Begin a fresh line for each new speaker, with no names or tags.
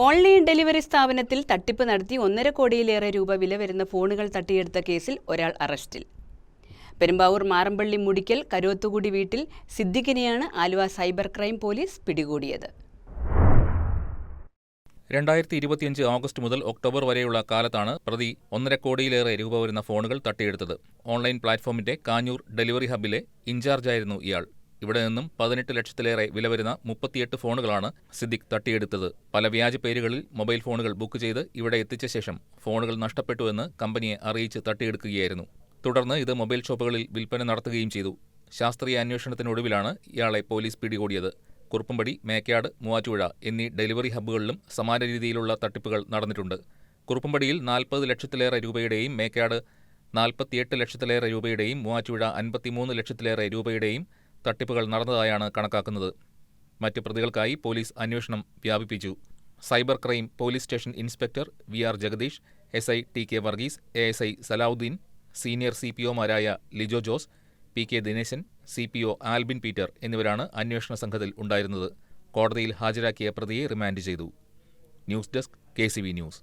Online delivery സ്ഥാപനത്തിൽ തട്ടിപ്പ് നടത്തി 1.5 കോടിയിലേറെ രൂപ വില വരുന്ന ഫോണുകൾ തട്ടിയെടുത്ത കേസിൽ ഒരാൾ അറസ്റ്റിൽ. പെരുമ്പാവൂർ മാറമ്പള്ളി മുടിക്കൽ കരോത്തുകുടി വീട്ടിൽ സിദ്ദിഖിനെയാണ് ആലുവ സൈബർ ക്രൈം പോലീസ് പിടികൂടിയത്.
2025 ഓഗസ്റ്റ് മുതൽ ഒക്ടോബർ വരെയുള്ള കാലത്താണ് പ്രതി 1.5 കോടിയിലേറെ രൂപ വരുന്ന ഫോണുകൾ തട്ടിയെടുത്തത്. ഓൺലൈൻ പ്ലാറ്റ്ഫോമിന്റെ കാഞ്ഞൂർ ഡെലിവറി ഹബ്ബിലെ ഇൻചാർജായിരുന്നു ഇയാൾ. ഇവിടെ നിന്നും 18 ലക്ഷത്തിലേറെ വില വരുന്ന 38 ഫോണുകളാണ് സിദ്ദിഖ് തട്ടിയെടുത്തത്. പല വ്യാജ പേരുകളിൽ മൊബൈൽ ഫോണുകൾ ബുക്ക് ചെയ്ത് ഇവിടെ എത്തിച്ച ശേഷം ഫോണുകൾ നഷ്ടപ്പെട്ടുവെന്ന് കമ്പനിയെ അറിയിച്ച് തട്ടിയെടുക്കുകയായിരുന്നു. തുടർന്ന് ഇത് മൊബൈൽ ഷോപ്പുകളിൽ വിൽപ്പന നടത്തുകയും ചെയ്തു. ശാസ്ത്രീയ അന്വേഷണത്തിനൊടുവിലാണ് ഇയാളെ പോലീസ് പിടികൂടിയത്. കുറുപ്പുംപടി, മേക്കാട്, മൂവാറ്റുപുഴ എന്നീ ഡെലിവറി ഹബ്ബുകളിലും സമാന രീതിയിലുള്ള തട്ടിപ്പുകൾ നടന്നിട്ടുണ്ട്. കുറുപ്പുംപടിയിൽ 40 ലക്ഷത്തിലേറെ രൂപയുടെയും മേക്കാട് 48 ലക്ഷത്തിലേറെ രൂപയുടെയും മൂവാറ്റുപുഴ 53 ലക്ഷത്തിലേറെ രൂപയുടെയും തട്ടിപ്പുകൾ നടന്നതായാണ് കണക്കാക്കുന്നത്. മറ്റ് പ്രതികൾക്കായി പോലീസ് അന്വേഷണം വ്യാപിപ്പിച്ചു. Cyber crime police station inspector VR Jagadeesh, SI TK Varghese, ASI Salahuddin, senior CPOമാരായ ലിജോ ജോസ്, PK ദിനേശൻ, CPO ആൽബിൻ പീറ്റർ എന്നിവരാണ് അന്വേഷണ സംഘത്തിൽ ഉണ്ടായിരുന്നത്. കോടതിയിൽ ഹാജരാക്കിയ പ്രതിയെ റിമാൻഡ് ചെയ്തു. News desk KCV news.